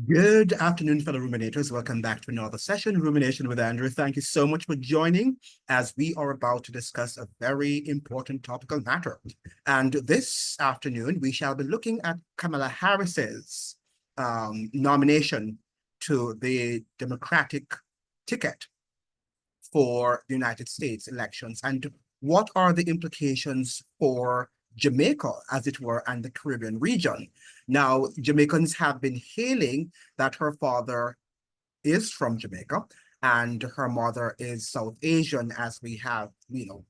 Good afternoon, fellow ruminators. Welcome back to another session, Rumination with Andrew. Thank you so much for joining as we are about to discuss a very important topical matter. And this afternoon, we shall be looking at Kamala Harris's nomination to the Democratic ticket for the United States elections and what are the implications for Jamaica, as it were, and the Caribbean region. Now, Jamaicans have been hailing that her father is from Jamaica and her mother is South Asian, as we have,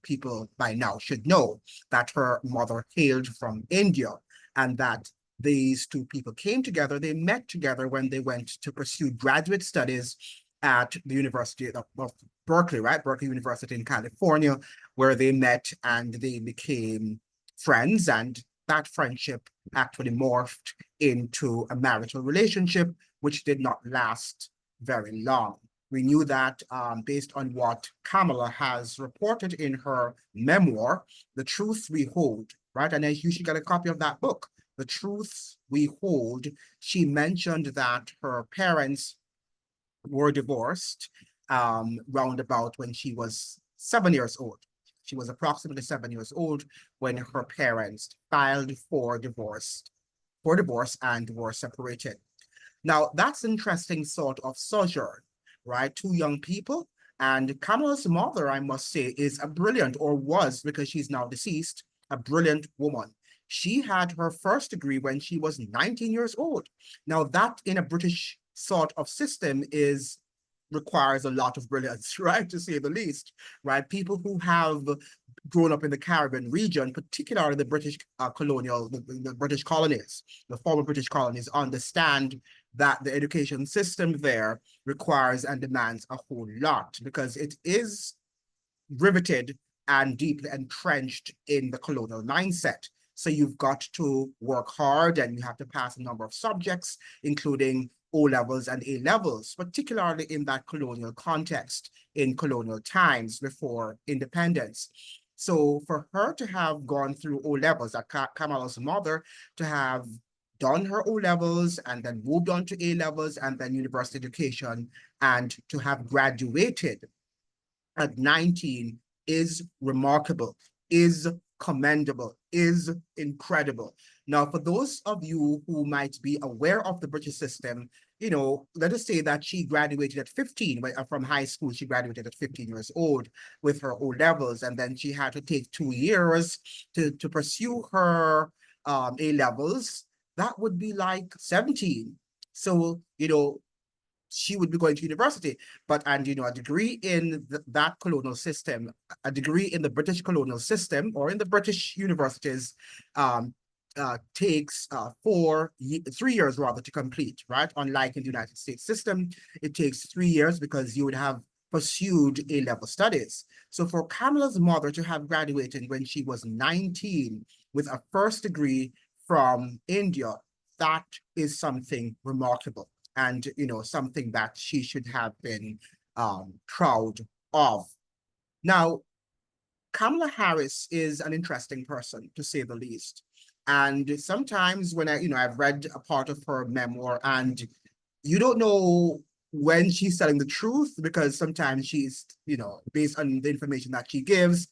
people by now should know that her mother hailed from India and that these two people came together. They met together when they went to pursue graduate studies at the University of Berkeley, right? Berkeley University in California, where they met and they became friends. And that friendship actually morphed into a marital relationship, which did not last very long. We knew that based on what Kamala has reported in her memoir, The Truth We Hold, right? And you should get a copy of that book, The Truth We Hold. She mentioned that her parents were divorced roundabout when she was 7 years old. She was approximately 7 years old when her parents filed for divorce and were separated. Now, that's interesting sort of sojourn, right? Two young people. And Kamala's mother, I must say, is a brilliant, or was, because she's now deceased, a brilliant woman. She had her first degree when she was 19 years old. Now, that in a British sort of system requires a lot of brilliance, right? To say the least, right? People who have grown up in the Caribbean region, particularly the British the British colonies, the former British colonies, understand that the education system there requires and demands a whole lot because it is riveted and deeply entrenched in the colonial mindset. So you've got to work hard and you have to pass a number of subjects, including O-levels and A-levels, particularly in that colonial context, in colonial times before independence. So for her to have gone through O-levels, that Kamala's mother, to have done her O-levels and then moved on to A-levels and then university education and to have graduated at 19 is remarkable, is commendable, is incredible. Now, for those of you who might be aware of the British system, let us say that she graduated at 15 from high school. She graduated at 15 years old with her O levels, and then she had to take 2 years to pursue her A levels. That would be like 17. So, she would be going to university. And a degree in that colonial system, a degree in the British colonial system or in the British universities takes 3 years rather to complete, right? Unlike in the United States system, it takes 3 years because you would have pursued A-level studies. So for Kamala's mother to have graduated when she was 19 with a first degree from India, that is something remarkable and something that she should have been proud of. Now, Kamala Harris is an interesting person, to say the least. And sometimes when I've read a part of her memoir, and you don't know when she's telling the truth because sometimes she's, based on the information that she gives,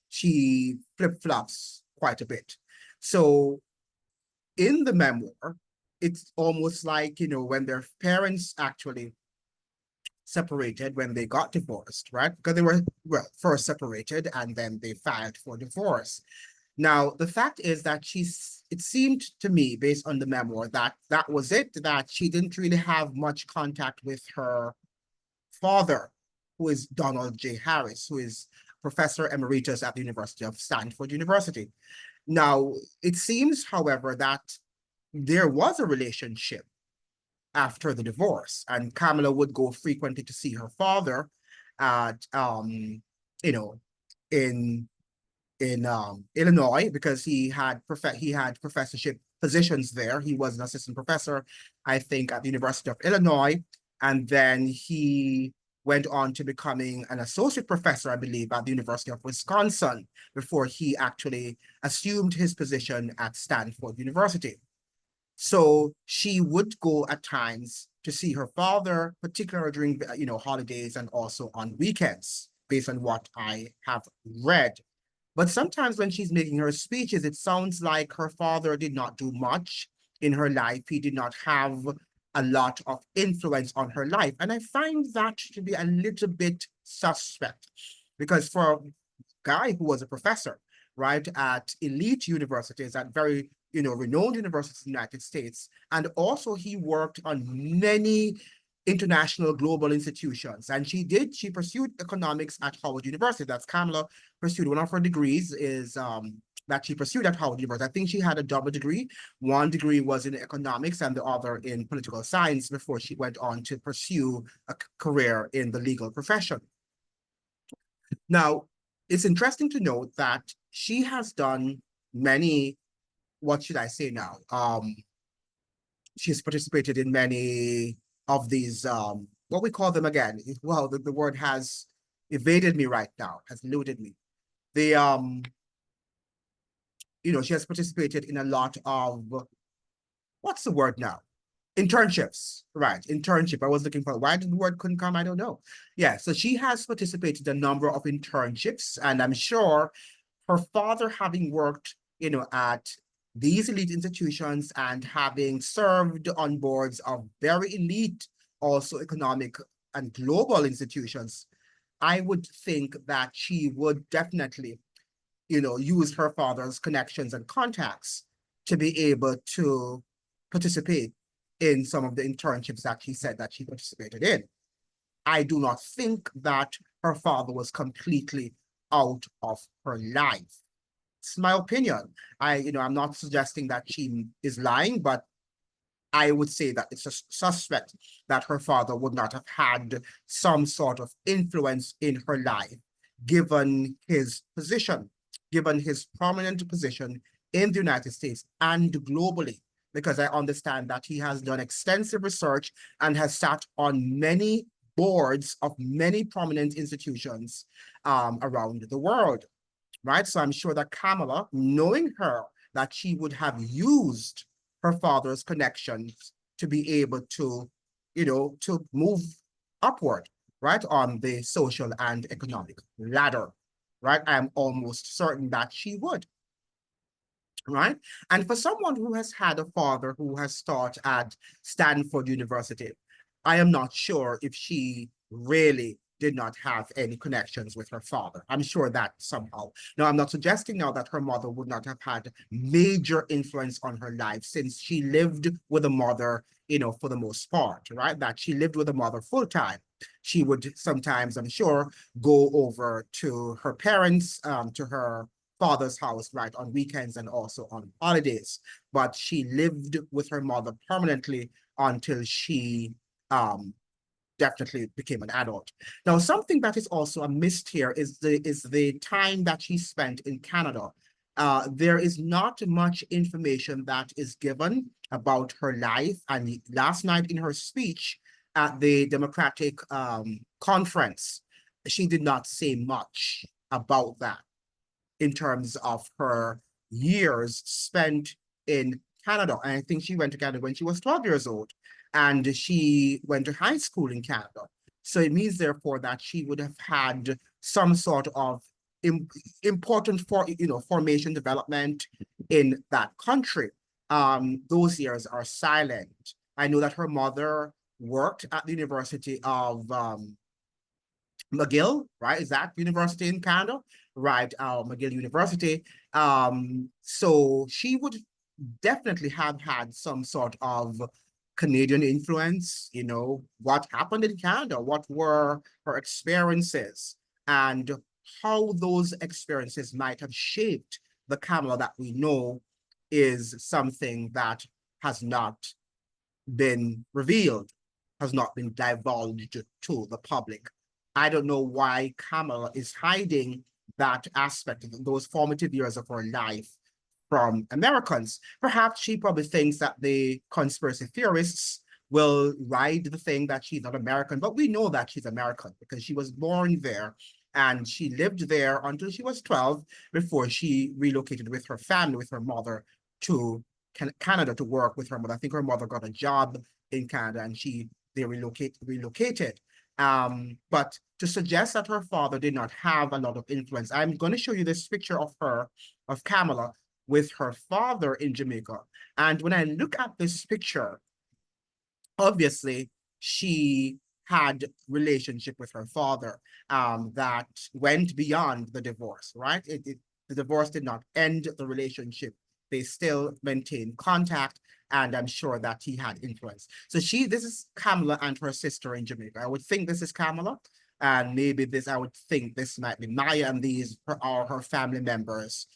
she flip-flops quite a bit. So in the memoir, it's almost like, when their parents actually separated, when they got divorced, right? Because they were, well, first separated and then they filed for divorce. Now, the fact is that it seemed to me, based on the memoir, that was it, that she didn't really have much contact with her father, who is Donald J. Harris, who is professor emeritus at the University of Stanford University. Now, it seems, however, that there was a relationship after the divorce, and Kamala would go frequently to see her father at in Illinois because he had professorship positions there. He was an assistant professor, I think, at the University of Illinois, and then he went on to becoming an associate professor, I believe, at the University of Wisconsin before he actually assumed his position at Stanford University. So she would go at times to see her father, particularly during holidays and also on weekends, based on what I have read. But sometimes when she's making her speeches, it sounds like her father did not do much in her life. He did not have a lot of influence on her life. And I find that to be a little bit suspect because for a guy who was a professor, right, at elite universities, at very, renowned universities in the United States, and also he worked on many international global institutions. And she pursued economics at Howard University. That's Kamala pursued. One of her degrees is that she pursued at Howard University. I think she had a double degree. One degree was in economics and the other in political science before she went on to pursue a career in the legal profession. Now, it's interesting to note that she has done many, what should I say now? She's participated in many of these, what we call them again. Well, the word has evaded me right now, has eluded me. The, she has participated in a lot of, what's the word now? Internships, right? Internship. I was looking for why did the word couldn't come? I don't know. Yeah, so she has participated in a number of internships, and I'm sure her father, having worked, at these elite institutions and having served on boards of very elite, also economic and global institutions, I would think that she would definitely, use her father's connections and contacts to be able to participate in some of the internships that she said that she participated in. I do not think that her father was completely out of her life. It's my opinion. I'm not suggesting that she is lying, but I would say that it's a suspect that her father would not have had some sort of influence in her life, given his position, given his prominent position in the United States and globally, because I understand that he has done extensive research and has sat on many boards of many prominent institutions around the world, right? So I'm sure that Kamala, knowing her, that she would have used her father's connections to be able to, to move upward, right, on the social and economic ladder, right? I'm almost certain that she would, right? And for someone who has had a father who has taught at Stanford University, I am not sure if she really did not have any connections with her father. I'm sure that somehow. Now, I'm not suggesting now that her mother would not have had major influence on her life since she lived with a mother, for the most part, right? That she lived with a mother full time. She would sometimes, I'm sure, go over to her parents, to her father's house, right, on weekends and also on holidays. But she lived with her mother permanently until she definitely became an adult. Now, something that is also a missed here is the time that she spent in Canada. There is not much information that is given about her life. And last night in her speech at the Democratic conference, she did not say much about that in terms of her years spent in Canada. And I think she went to Canada when she was 12 years old, and she went to high school in Canada. So it means, therefore, that she would have had some sort of important formation development in that country. Those years are silent. I know that her mother worked at the University of McGill, right? Is that university in Canada? Right, McGill University. So she would definitely have had some sort of Canadian influence, what happened in Canada, what were her experiences, and how those experiences might have shaped the Kamala that we know is something that has not been revealed, has not been divulged to the public. I don't know why Kamala is hiding that aspect of those formative years of her life from Americans. Perhaps she probably thinks that the conspiracy theorists will ride the thing that she's not American, but we know that she's American because she was born there and she lived there until she was 12 before she relocated with her family, with her mother, to Canada to work with her mother. I think her mother got a job in Canada and they relocated. But to suggest that her father did not have a lot of influence, I'm going to show you this picture of Kamala, with her father in Jamaica. And when I look at this picture, obviously she had relationship with her father that went beyond the divorce, right? The divorce did not end the relationship. They still maintained contact, and I'm sure that he had influence. So this is Kamala and her sister in Jamaica. I would think this is Kamala, and maybe I would think this might be Maya, and these are her family members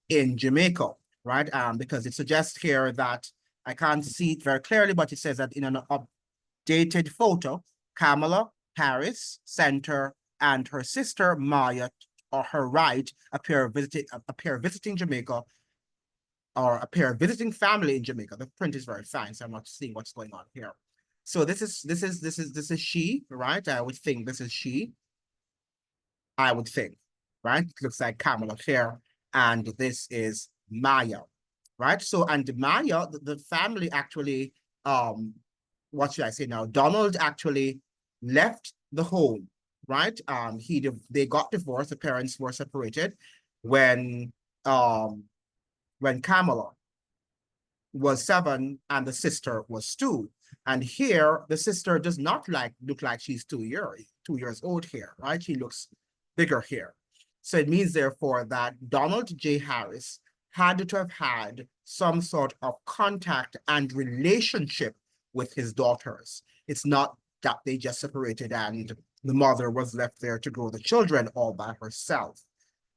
in Jamaica, right? Because it suggests here that I can't see it very clearly, but it says that in an updated photo, Kamala Harris, center, and her sister Maya, or her right, appear visiting Jamaica, or appear visiting family in Jamaica. The print is very fine, so I'm not seeing what's going on here. So this is she, right? I would think this is she. I would think, right? It looks like Kamala here, and this is Maya, right? So, and Maya, the family actually, what should I say now? Donald actually left the home, right? They got divorced. The parents were separated when Kamala was 7 and the sister was 2. And here, the sister does not look like she's 2 years old here, right? She looks bigger here. So it means, therefore, that Donald J. Harris had to have had some sort of contact and relationship with his daughters. It's not that they just separated and the mother was left there to grow the children all by herself.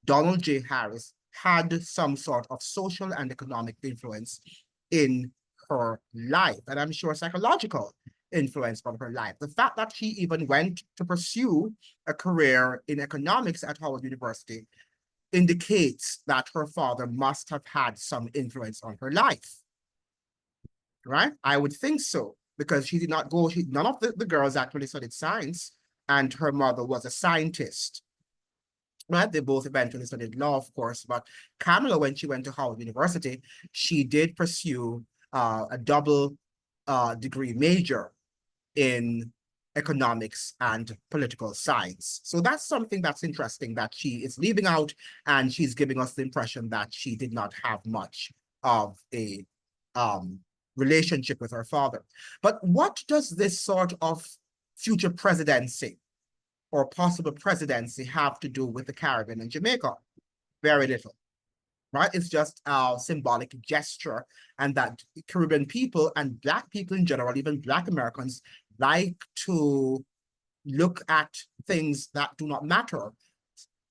Donald J. Harris had some sort of social and economic influence in her life, and I'm sure psychological influence on her life. The fact that she even went to pursue a career in economics at Howard University indicates that her father must have had some influence on her life, right? I would think so, because she did not go, none of the girls actually studied science, and her mother was a scientist. Right? They both eventually studied law, of course, but Kamala, when she went to Howard University, she did pursue a double degree major in economics and political science. So that's something that's interesting that she is leaving out, and she's giving us the impression that she did not have much of a relationship with her father. But what does this sort of future presidency or possible presidency have to do with the Caribbean and Jamaica? Very little, right? It's just a symbolic gesture, and that Caribbean people and Black people in general, even Black Americans, like to look at things that do not matter,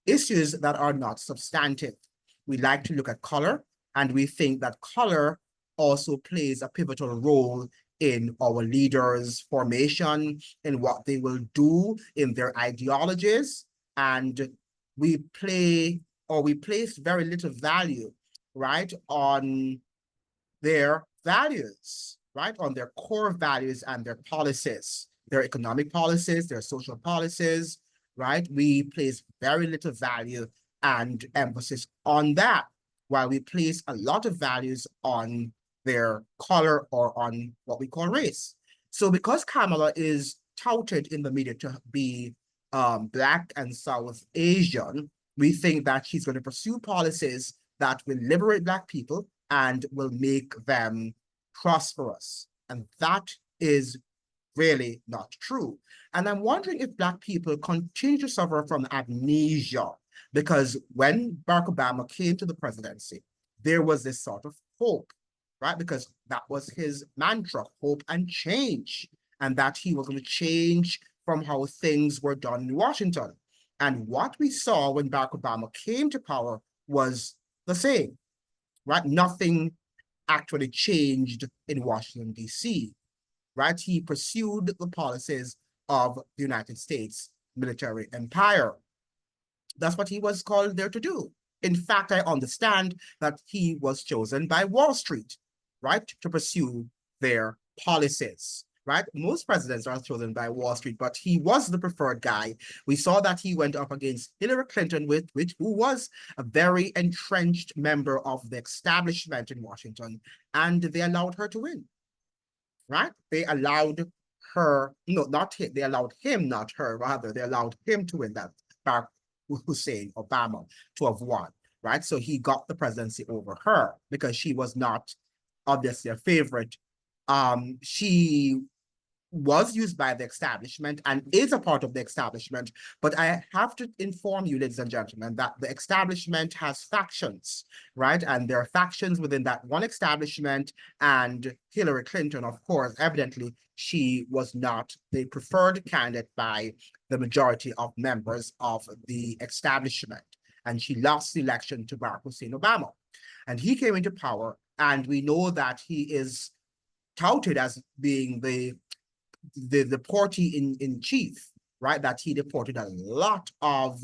issues that are not substantive. We like to look at color, and we think that color also plays a pivotal role in our leaders' formation, in what they will do, in their ideologies, and we place very little value, right, on their values, right, on their core values and their policies, their economic policies, their social policies, right? We place very little value and emphasis on that, while we place a lot of values on their color or on what we call race. So because Kamala is touted in the media to be Black and South Asian, we think that she's going to pursue policies that will liberate Black people and will make them prosperous. And that is really not true. And I'm wondering if Black people continue to suffer from amnesia, because when Barack Obama came to the presidency, there was this sort of hope, right? Because that was his mantra, hope and change, and that he was going to change from how things were done in Washington. And what we saw when Barack Obama came to power was the same, right? Nothing actually changed in Washington, D.C., right? He pursued the policies of the United States military empire. That's what he was called there to do. In fact, I understand that he was chosen by Wall Street, right, to pursue their policies, right? Most presidents are chosen by Wall Street, but he was the preferred guy. We saw that he went up against Hillary Clinton, who was a very entrenched member of the establishment in Washington, and they allowed her to win, right? They allowed her, no, not him, they allowed him, not her, rather, they allowed him to win that, Barack Hussein Obama to have won, right? So he got the presidency over her because she was not obviously a favorite. She was used by the establishment and is a part of the establishment. But I have to inform you, ladies and gentlemen, that the establishment has factions, right? And there are factions within that one establishment. And Hillary Clinton, of course, evidently, she was not the preferred candidate by the majority of members of the establishment. And she lost the election to Barack Hussein Obama. And he came into power, and we know that he is touted as being the deportee in chief, right? That he deported a lot of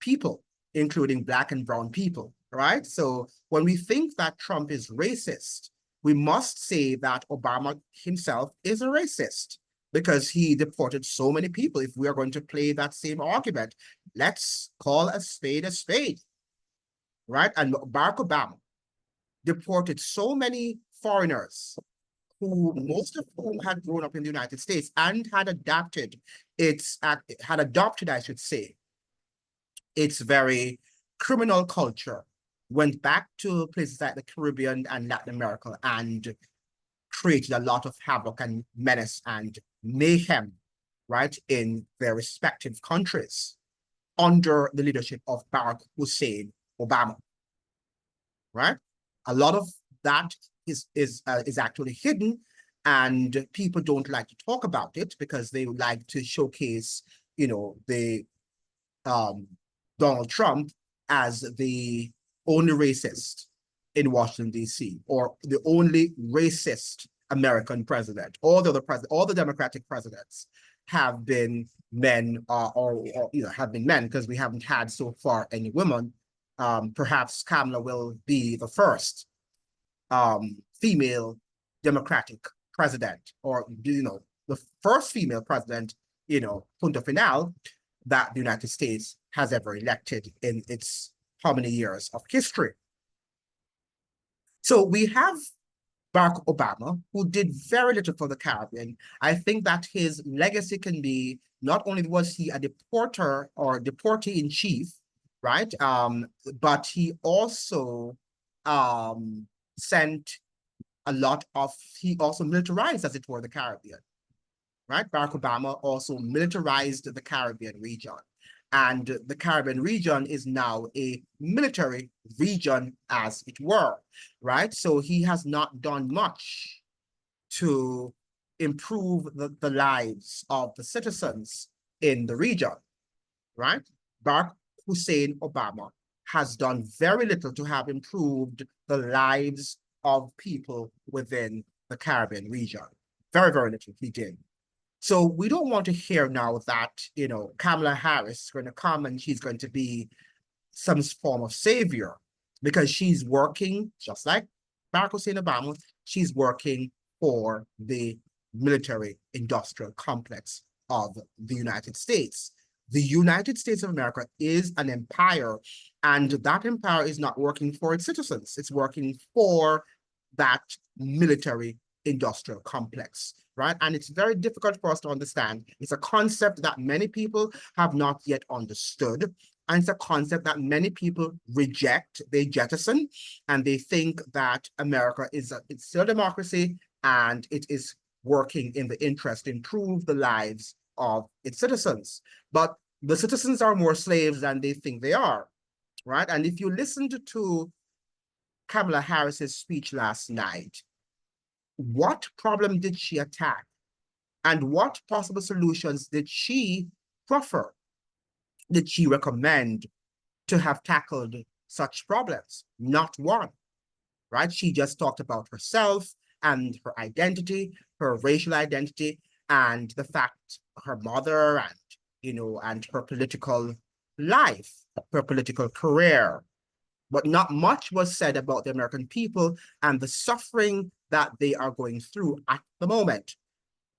people, including Black and brown people, right? So when we think that Trump is racist, we must say that Obama himself is a racist because he deported so many people. If we are going to play that same argument, let's call a spade, right? And Barack Obama deported so many foreigners who most of whom had grown up in the United States and had adopted, I should say, its very criminal culture, went back to places like the Caribbean and Latin America and created a lot of havoc and menace and mayhem, right, in their respective countries under the leadership of Barack Hussein Obama, right? A lot of that is actually hidden, and people don't like to talk about it because they like to showcase, the Donald Trump as the only racist in Washington, D.C., or the only racist American president. All the Democratic presidents have been men, or have been men, because we haven't had so far any women. Perhaps Kamala will be the first female Democratic president, or the first female president, punto final, that the United States has ever elected in its how many years of history. So we have Barack Obama, who did very little for the Caribbean. I think that his legacy can be, not only was he a deporter or deportee in chief, right? But he also he also militarized, as it were, the Caribbean, right? Barack Obama also militarized the Caribbean region. And the Caribbean region is now a military region, as it were, right? So he has not done much to improve the lives of the citizens in the region, right? Barack Hussein Obama has done very little to have improved the lives of people within the Caribbean region. Very, very little he did. So we don't want to hear now that, Kamala Harris is going to come and she's going to be some form of savior, because she's working, just like Barack Hussein Obama, she's working for the military industrial complex of the United States. The United States of America is an empire, and that empire is not working for its citizens. It's working for that military industrial complex, right? And it's very difficult for us to understand. It's a concept that many people have not yet understood. And it's a concept that many people reject, they jettison, and they think that America it's still a democracy, and it is working in the interest to improve the lives of its citizens. But the citizens are more slaves than they think they are, right? And if you listened to Kamala Harris's speech last night, what problem did she attack? And what possible solutions did she proffer? Did she recommend to have tackled such problems? Not one, right? She just talked about herself and her identity, her racial identity, and the fact her mother and her political life, her political career. But not much was said about the American people and the suffering that they are going through at the moment.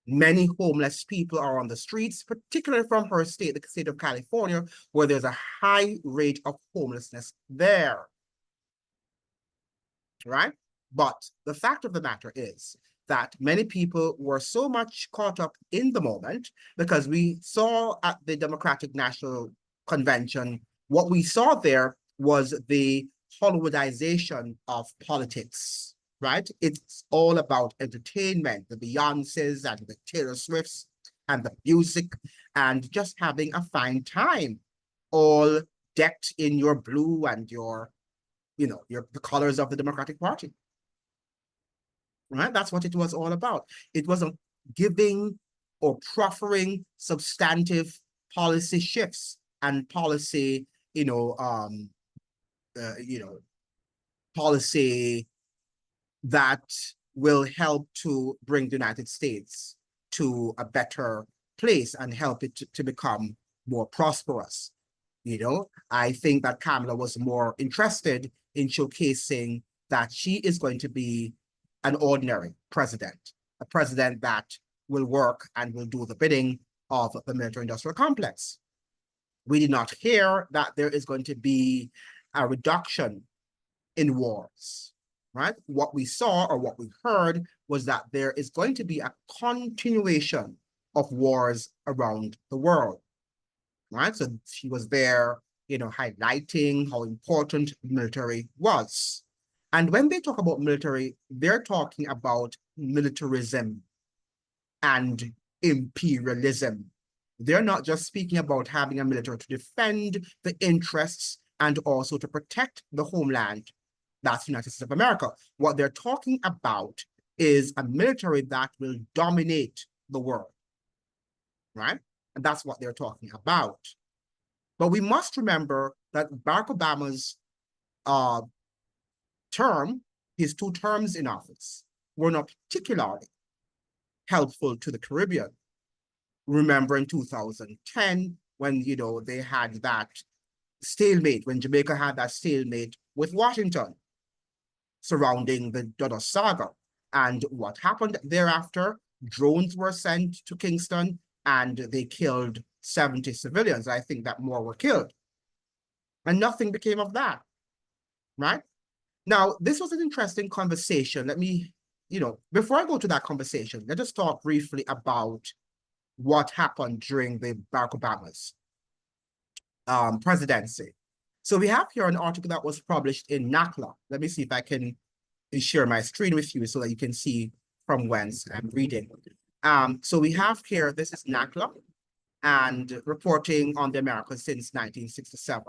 Many homeless people are on the streets, particularly from her state, the state of California, where there's a high rate of homelessness there, right? But the fact of the matter is that many people were so much caught up in the moment because we saw at the Democratic National Convention, what we saw there was the Hollywoodization of politics, right? It's all about entertainment, the Beyoncés and the Taylor Swifts and the music and just having a fine time, all decked in your blue and your, the colors of the Democratic Party, right? That's what it was all about. It wasn't giving or proffering substantive policy shifts and policy, you know, um, you know, policy that will help to bring the United States to a better place and help it to become more prosperous. I think that Kamala was more interested in showcasing that she is going to be an ordinary president, a president that will work and will do the bidding of the military-industrial complex. We did not hear that there is going to be a reduction in wars, right? What we saw or what we heard was that there is going to be a continuation of wars around the world, right? So she was there, highlighting how important military was. And when they talk about military, they're talking about militarism and imperialism. They're not just speaking about having a military to defend the interests and also to protect the homeland. That's the United States of America. What they're talking about is a military that will dominate the world, right? And that's what they're talking about. But we must remember that Barack Obama's term, his 2 terms in office, were not particularly helpful to the Caribbean. Remember in 2010, when, they had that stalemate, when Jamaica had that stalemate with Washington surrounding the Dodder saga. And what happened thereafter? Drones were sent to Kingston and they killed 70 civilians. I think that more were killed. And nothing became of that, right? Now, this was an interesting conversation. Let me, before I go to that conversation, let us talk briefly about what happened during the Barack Obama's presidency. So we have here an article that was published in NACLA. Let me see if I can share my screen with you so that you can see from whence I'm reading. So we have here, this is NACLA and reporting on the Americas since 1967.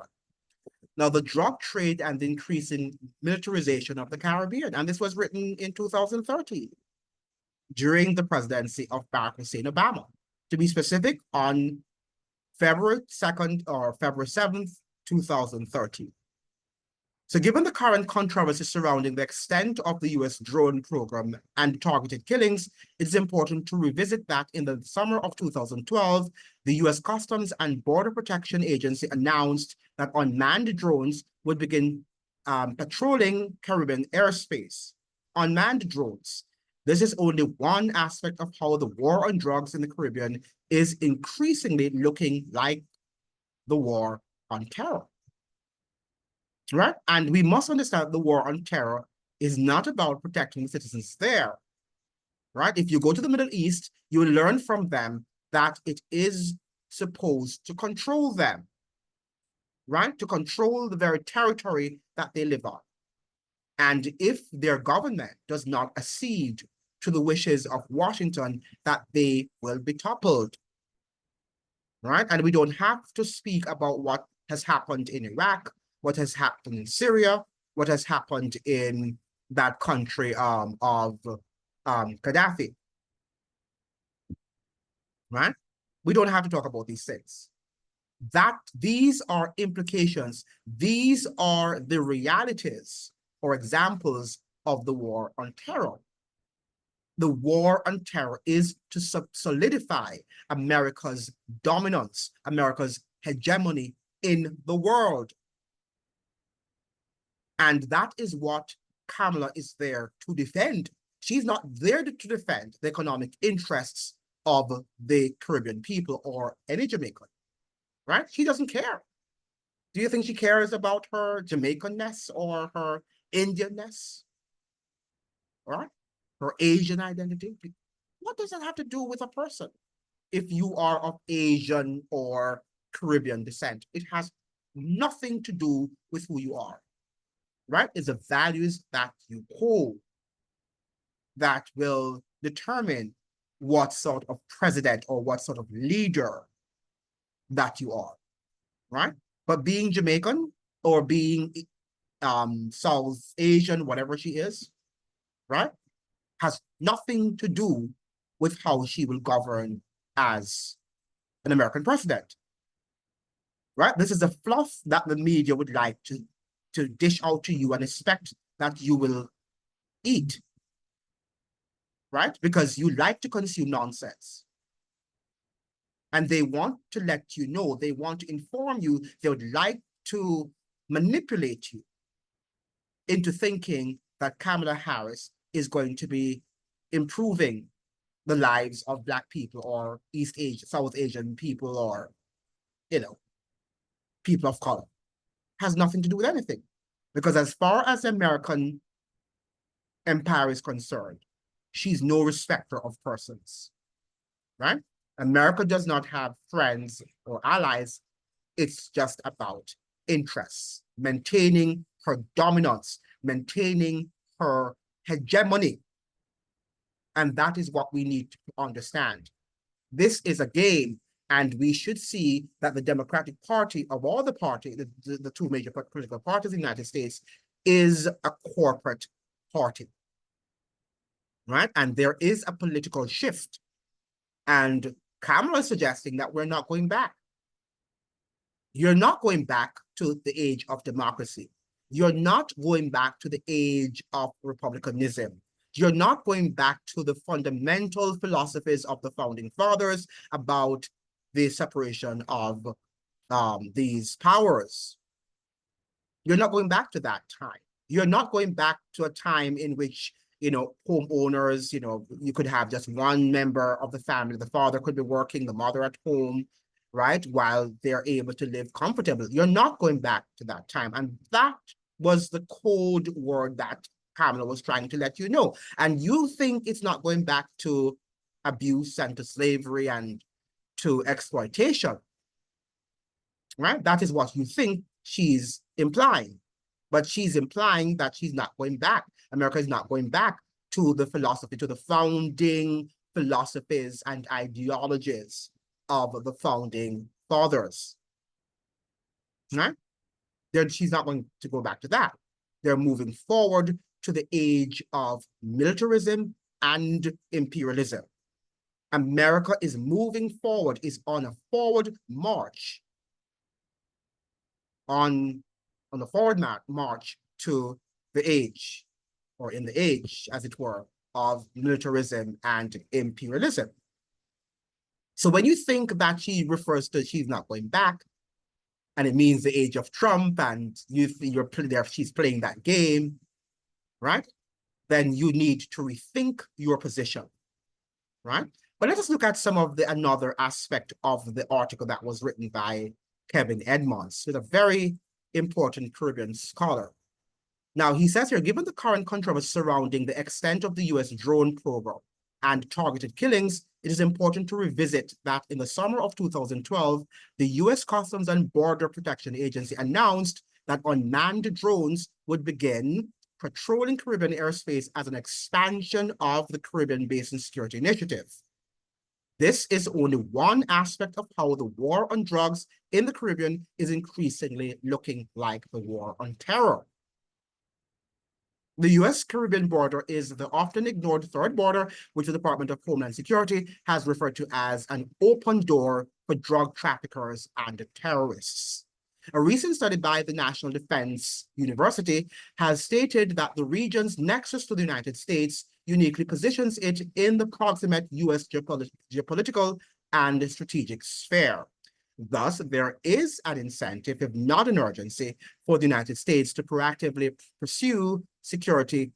Now, the drug trade and the increasing militarization of the Caribbean, and this was written in 2013 during the presidency of Barack Hussein Obama. To be specific, on February 2nd or February 7th, 2013. So given the current controversy surrounding the extent of the US drone program and targeted killings, it's important to revisit that in the summer of 2012, the US Customs and Border Protection Agency announced that unmanned drones would begin patrolling Caribbean airspace. Unmanned drones. This is only one aspect of how the war on drugs in the Caribbean is increasingly looking like the war on terror. Right? And we must understand the war on terror is not about protecting citizens there. Right? If you go to the Middle East, you will learn from them that it is supposed to control them. Right? To control the very territory that they live on. And if their government does not accede to the wishes of Washington, that they will be toppled. Right? And we don't have to speak about what has happened in Iraq, what has happened in Syria, what has happened in that country of Gaddafi, right? We don't have to talk about these things. These are implications. These are the realities or examples of the war on terror. The war on terror is to solidify America's dominance, America's hegemony in the world. And that is what Kamala is there to defend. She's not there to defend the economic interests of the Caribbean people or any Jamaican, right? She doesn't care. Do you think she cares about her Jamaicanness or her Indianness, right? Her Asian identity? What does that have to do with a person? If you are of Asian or Caribbean descent, it has nothing to do with who you are, right? It's the values that you hold that will determine what sort of president or what sort of leader that you are, right? But being Jamaican or being South Asian, whatever she is, right, has nothing to do with how she will govern as an American president, right? This is the fluff that the media would like to dish out to you and expect that you will eat, right? Because you like to consume nonsense. And they want to let you know, they want to inform you, they would like to manipulate you into thinking that Kamala Harris is going to be improving the lives of Black people or East Asian, South Asian people or, people of color. Has nothing to do with anything. Because as far as the American empire is concerned, she's no respecter of persons, right? America does not have friends or allies. It's just about interests, maintaining her dominance, maintaining her hegemony. And that is what we need to understand. This is a game, and we should see that the Democratic Party, of all the parties, the two major political parties in the United States, is a corporate party, right? And there is a political shift. And Kamala is suggesting that we're not going back. You're not going back to the age of democracy. You're not going back to the age of republicanism. You're not going back to the fundamental philosophies of the founding fathers about the separation of these powers. You're not going back to that time. You're not going back to a time in which, homeowners, you could have just one member of the family. The father could be working, the mother at home, right? While they're able to live comfortably. You're not going back to that time. And that was the code word that Kamala was trying to let you know. And you think it's not going back to abuse and to slavery and to exploitation, right? That is what you think she's implying. But she's implying that she's not going back. America is not going back to the philosophy, to the founding philosophies and ideologies of the founding fathers, right? She's not going to go back to that. They're moving forward to the age of militarism and imperialism. America is moving forward, is on a forward march, on the forward march to the age, or in the age, as it were, of militarism and imperialism. So when you think that she refers to she's not going back, and it means the age of Trump, and she's playing that game, right? Then you need to rethink your position, right? But let us look at another aspect of the article that was written by Kevin Edmonds, who's a very important Caribbean scholar. Now, he says here, given the current controversy surrounding the extent of the US drone program and targeted killings, it is important to revisit that in the summer of 2012, the US Customs and Border Protection Agency announced that unmanned drones would begin patrolling Caribbean airspace as an expansion of the Caribbean Basin Security Initiative. This is only one aspect of how the war on drugs in the Caribbean is increasingly looking like the war on terror. The US Caribbean border is the often ignored third border, which the Department of Homeland Security has referred to as an open door for drug traffickers and terrorists. A recent study by the National Defense University has stated that the region's nexus to the United States uniquely positions it in the proximate US geopolitical and strategic sphere. Thus, there is an incentive, if not an urgency, for the United States to proactively pursue security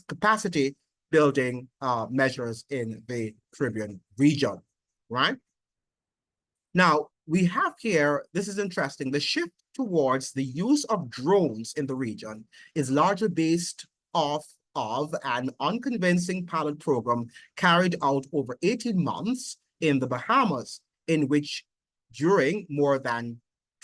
capacity building measures in the Caribbean region, right? Now, we have here, this is interesting, the shift towards the use of drones in the region is largely based off of an unconvincing pilot program carried out over 18 months in the Bahamas, in which during more than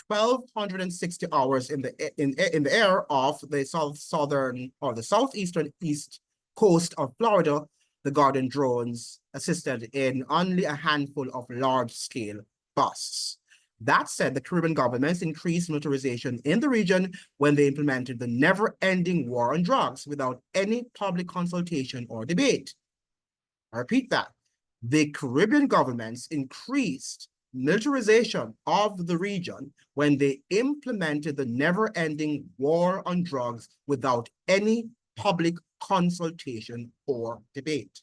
1,260 hours in the air off the southern or the southeastern east coast of Florida, the Guardian drones assisted in only a handful of large-scale busts. That said, the Caribbean governments increased militarization in the region when they implemented the never-ending war on drugs without any public consultation or debate. I repeat that. The Caribbean governments increased militarization of the region when they implemented the never-ending war on drugs without any public consultation or debate.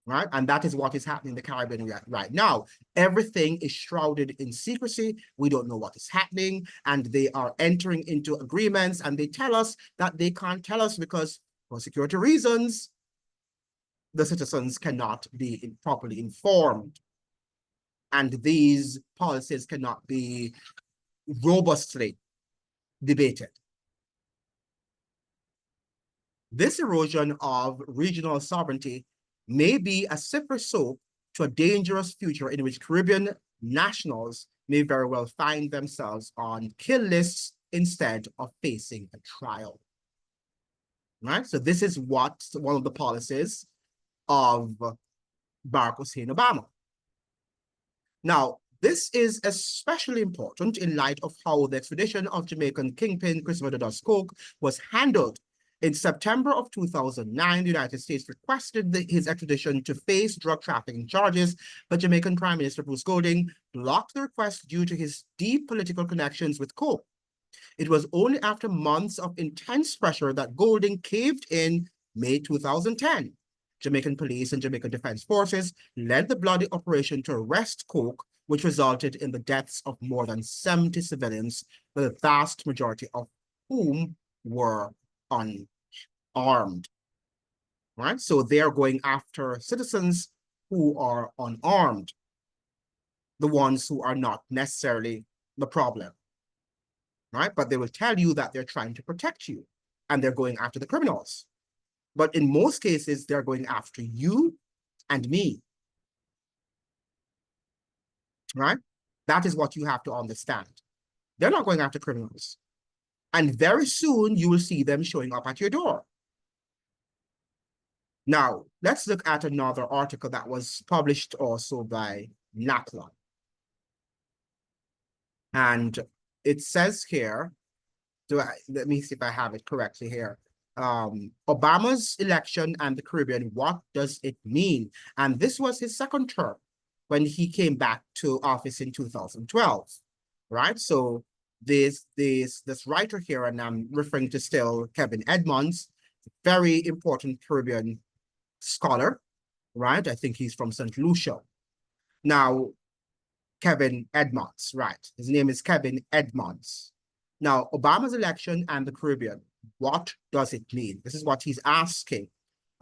Right? And that is what is happening in the Caribbean right now. Everything is shrouded in secrecy. We don't know what is happening, and they are entering into agreements, and they tell us that they can't tell us because for security reasons, the citizens cannot be properly informed. And these policies cannot be robustly debated. This erosion of regional sovereignty may be a slippery slope to a dangerous future in which Caribbean nationals may very well find themselves on kill lists instead of facing a trial. Right? So this is what one of the policies of Barack Hussein Obama. Now, this is especially important in light of how the extradition of Jamaican kingpin Christopher Douglas Coke was handled. In September of 2009, the United States requested his extradition to face drug trafficking charges, but Jamaican Prime Minister Bruce Golding blocked the request due to his deep political connections with Coke. It was only after months of intense pressure that Golding caved in May 2010. Jamaican police and Jamaican Defense Forces led the bloody operation to arrest Coke, which resulted in the deaths of more than 70 civilians, the vast majority of whom were unarmed. Right? So they're going after citizens who are unarmed, the ones who are not necessarily the problem. Right? But they will tell you that they're trying to protect you, and they're going after the criminals. But in most cases, they're going after you and me. Right? That is what you have to understand. They're not going after criminals. And very soon, you will see them showing up at your door. Now, let's look at another article that was published also by NACLA. And it says here, let me see if I have it correctly here. Obama's election and the Caribbean, what does it mean? And this was his second term when he came back to office in 2012, right? So this writer here, and I'm referring to still Kevin Edmonds, very important Caribbean scholar, right? I think he's from St. Lucia. Now, Kevin Edmonds, right? His name is Kevin Edmonds. Now, Obama's election and the Caribbean, what does it mean? This is what he's asking.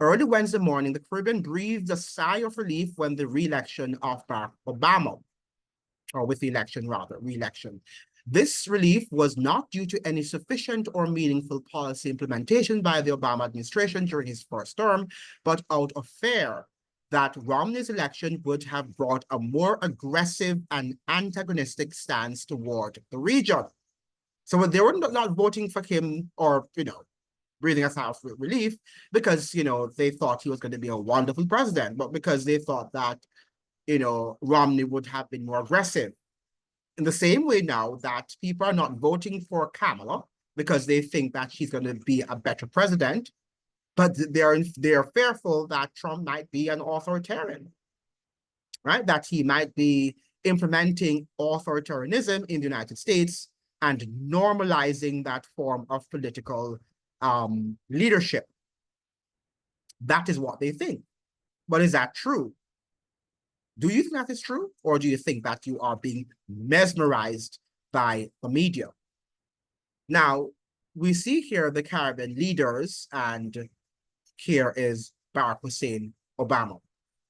Early Wednesday morning, the Caribbean breathed a sigh of relief when the re-election of Barack Obama, or with the election rather, re-election. This relief was not due to any sufficient or meaningful policy implementation by the Obama administration during his first term, but out of fear that Romney's election would have brought a more aggressive and antagonistic stance toward the region. So they were not voting for him or, breathing a sigh of relief because, they thought he was going to be a wonderful president, but because they thought that, Romney would have been more aggressive. In the same way now that people are not voting for Kamala because they think that she's going to be a better president, but they're fearful that Trump might be an authoritarian, right? That he might be implementing authoritarianism in the United States and normalizing that form of political leadership. That is what they think. But is that true? Do you think that is true? Or do you think that you are being mesmerized by the media? Now, we see here the Caribbean leaders and here is Barack Hussein Obama.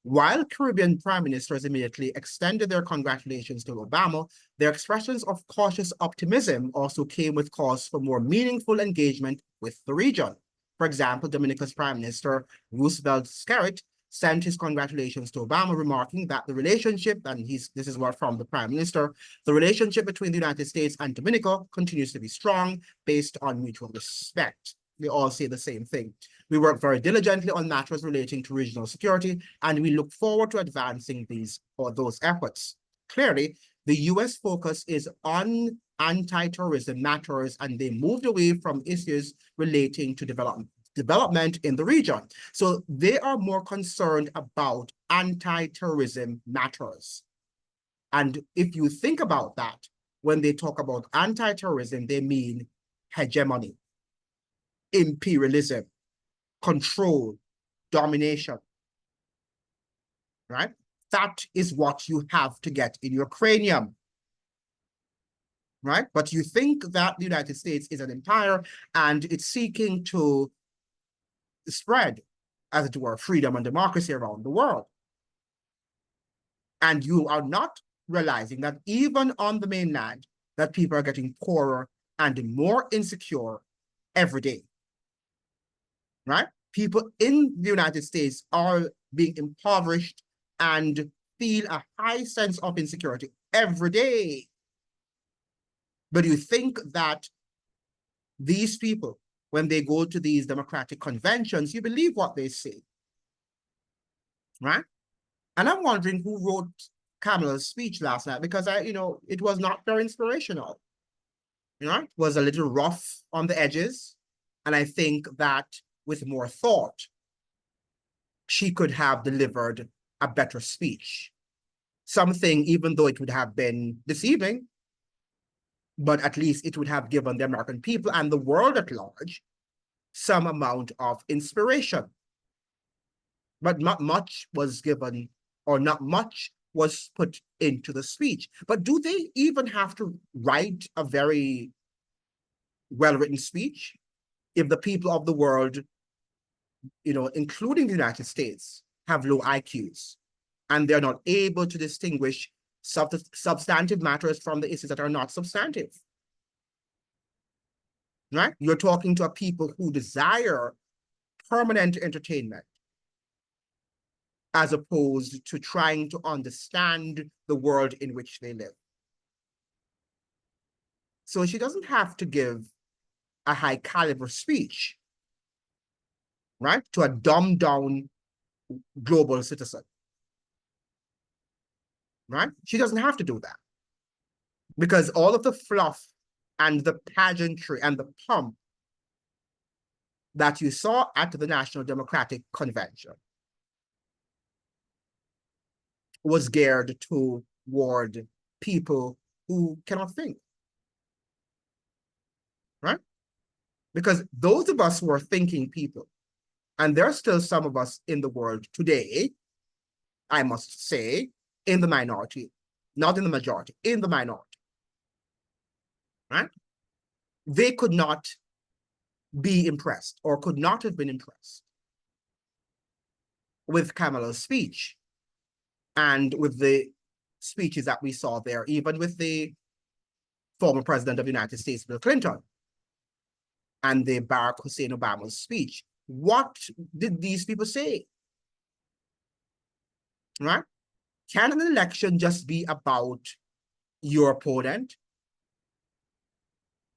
While Caribbean prime ministers immediately extended their congratulations to Obama, their expressions of cautious optimism also came with cause for more meaningful engagement with the region. For example, Dominica's Prime Minister Roosevelt Skerritt sent his congratulations to Obama, remarking that the relationship, and this is what from the Prime Minister, the relationship between the United States and Dominica continues to be strong based on mutual respect. They all say the same thing. We work very diligently on matters relating to regional security, and we look forward to advancing those efforts. Clearly, the U.S. focus is on anti-terrorism matters, and they moved away from issues relating to development in the region. So they are more concerned about anti-terrorism matters. And if you think about that, when they talk about anti-terrorism, they mean hegemony, imperialism, control, domination, right? That is what you have to get in your cranium, right? But you think that the United States is an empire and it's seeking to spread, as it were, freedom and democracy around the world. And you are not realizing that even on the mainland, that people are getting poorer and more insecure every day, right? People in the United States are being impoverished and feel a high sense of insecurity every day. But you think that these people, when they go to these democratic conventions, you believe what they say, right? And I'm wondering who wrote Kamala's speech last night, because it was not very inspirational. It was a little rough on the edges. And I think that with more thought, she could have delivered a better speech. Something, even though it would have been deceiving, but at least it would have given the American people and the world at large some amount of inspiration. But not much was given, or not much was put into the speech. But do they even have to write a very well-written speech if the people of the world, including the United States, have low IQs and they're not able to distinguish substantive matters from the issues that are not substantive? Right? You're talking to a people who desire permanent entertainment as opposed to trying to understand the world in which they live. So she doesn't have to give a high caliber speech, right, to a dumbed down global citizen, right? She doesn't have to do that, because all of the fluff and the pageantry and the pomp that you saw at the National Democratic Convention was geared toward people who cannot think, right? Because those of us who are thinking people, and there are still some of us in the world today, I must say, in the minority, not in the majority, in the minority, right? They could not be impressed, or could not have been impressed with Kamala's speech and with the speeches that we saw there, even with the former president of the United States, Bill Clinton, and the Barack Hussein Obama's speech. What did these people say? Right? Can an election just be about your opponent?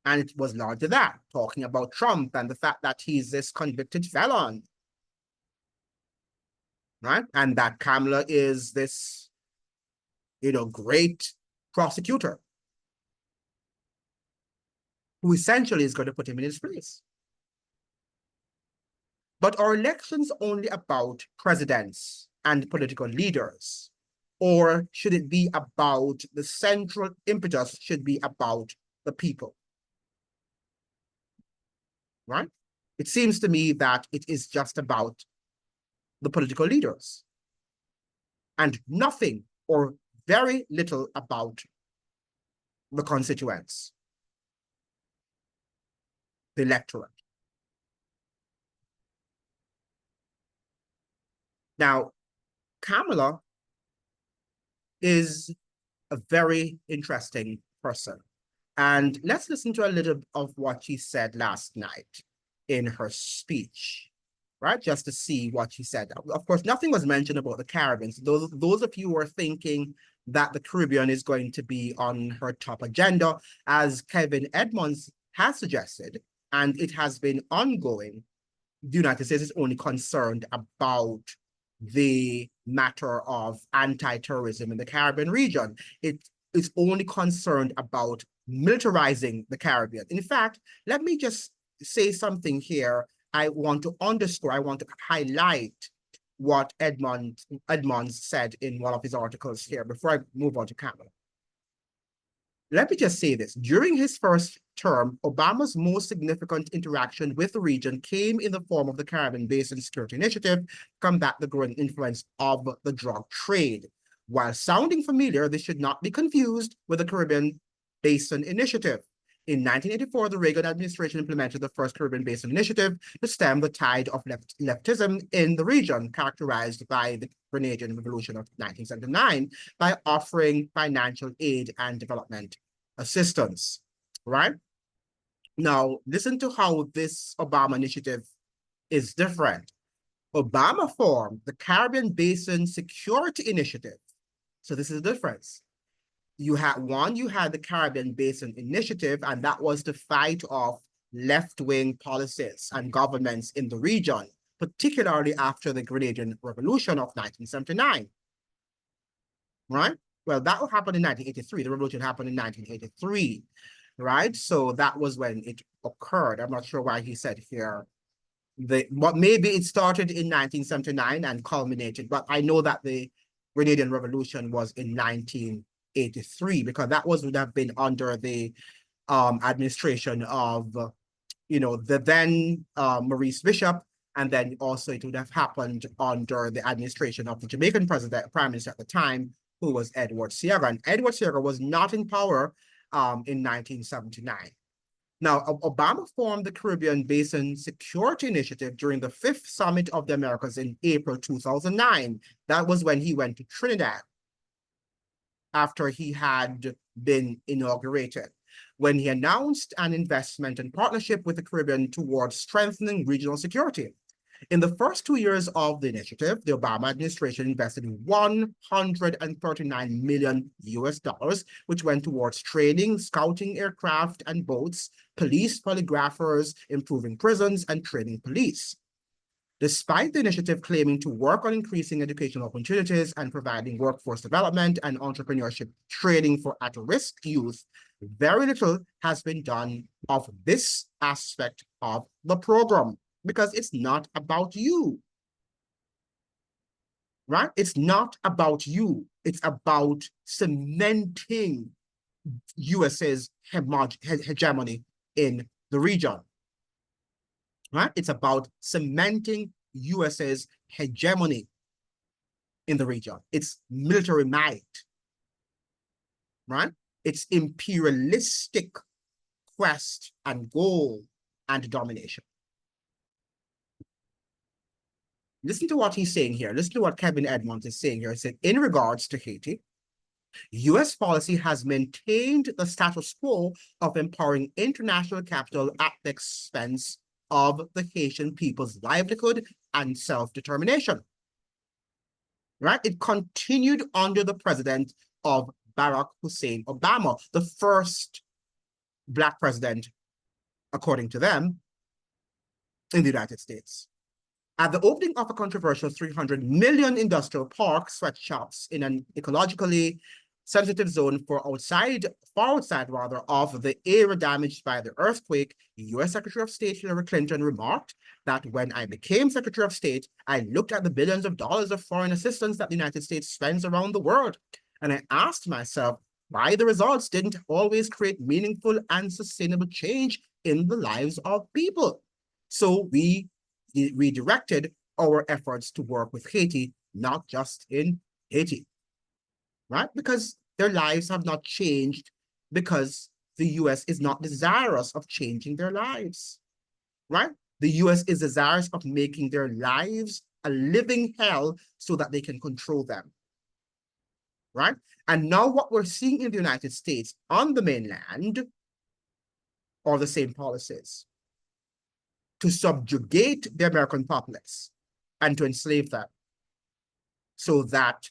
And it was larger than that, talking about Trump and the fact that he's this convicted felon, right? And that Kamala is this, great prosecutor who essentially is going to put him in his place. But are elections only about presidents and political leaders? Or should it be about, the central impetus should be about the people? Right? It seems to me that it is just about the political leaders and nothing or very little about the constituents, the electorate. Now, Kamala is a very interesting person. And let's listen to a little of what she said last night in her speech, right? Just to see what she said. Of course, nothing was mentioned about the Caribbean. So those of you who are thinking that the Caribbean is going to be on her top agenda, as Kevin Edmonds has suggested, and it has been ongoing, the United States is only concerned about the matter of anti-terrorism in the Caribbean region. It is only concerned about militarizing the Caribbean. In fact, let me just say something here. I want to underscore, I want to highlight what Edmonds said in one of his articles here before I move on to Kamala. Let me just say this. During his first term, Obama's most significant interaction with the region came in the form of the Caribbean Basin Security Initiative to combat the growing influence of the drug trade. While sounding familiar, this should not be confused with the Caribbean Basin Initiative. In 1984, the Reagan administration implemented the first Caribbean Basin Initiative to stem the tide of leftism in the region, characterized by the Grenadian Revolution of 1979, by offering financial aid and development assistance, right? Now, listen to how this Obama initiative is different. Obama formed the Caribbean Basin Security Initiative. So this is the difference. You had the Caribbean Basin Initiative, and that was to fight off left-wing policies and governments in the region, particularly after the Grenadian Revolution of 1979. Right? Well, that happened in 1983. The revolution happened in 1983, right? So that was when it occurred. I'm not sure why he said here but maybe it started in 1979 and culminated, but I know that the Grenadian Revolution was in 1983 because that would have been under the administration of the then Maurice Bishop, and then also it would have happened under the administration of the Jamaican prime minister at the time, who was Edward Seaga. And Edward Seaga was not in power in 1979. Now, Obama formed the Caribbean Basin Security Initiative during the 5th Summit of the Americas in April 2009. That was when he went to Trinidad after he had been inaugurated, when he announced an investment and partnership with the Caribbean towards strengthening regional security. In the first 2 years of the initiative, the Obama administration invested $139 million US, which went towards training, scouting aircraft and boats, police polygraphers, improving prisons, and training police. Despite the initiative claiming to work on increasing educational opportunities and providing workforce development and entrepreneurship training for at-risk youth, very little has been done of this aspect of the program because it's not about you, right? It's not about you. It's about cementing USA's hegemony in the region, right? It's about cementing USA's hegemony in the region. It's military might, right? It's imperialistic quest and goal and domination. Listen to what he's saying here. Listen to what Kevin Edmonds is saying here. He said, in regards to Haiti, U.S. policy has maintained the status quo of empowering international capital at the expense of the Haitian people's livelihood and self-determination. Right? It continued under the president of Barack Hussein Obama, the first Black president, according to them, in the United States. At the opening of a controversial 300 million industrial park sweatshops in an ecologically sensitive zone far outside of the area damaged by the earthquake, U.S. Secretary of State Hillary Clinton remarked that when I became Secretary of State, I looked at the billions of dollars of foreign assistance that the United States spends around the world, and I asked myself why the results didn't always create meaningful and sustainable change in the lives of people. So we redirected our efforts to work with Haiti, not just in Haiti, right? Because their lives have not changed because the US is not desirous of changing their lives, right? The US is desirous of making their lives a living hell so that they can control them, right? And now what we're seeing in the United States on the mainland are the same policies to subjugate the American populace and to enslave them so that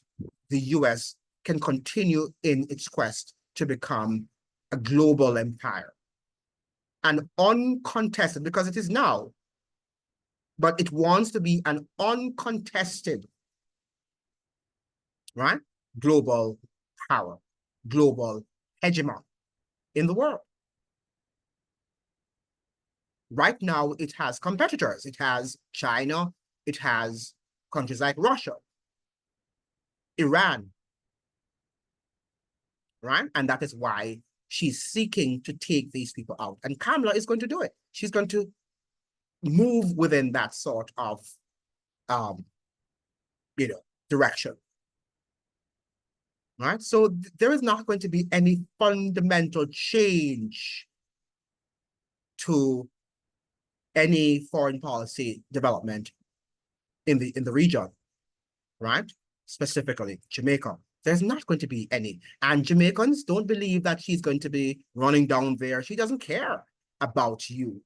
the US can continue in its quest to become a global empire. And uncontested, because it is now, but it wants to be an uncontested, right, global power, global hegemon in the world. Right now, it has competitors. It has China. It has countries like Russia, Iran, right? And that is why she's seeking to take these people out. And Kamala is going to do it. She's going to move within that sort of, direction, right? So there is not going to be any fundamental change to any foreign policy development in the region, right? Specifically, Jamaica. There's not going to be any. And Jamaicans don't believe that she's going to be running down there. She doesn't care about you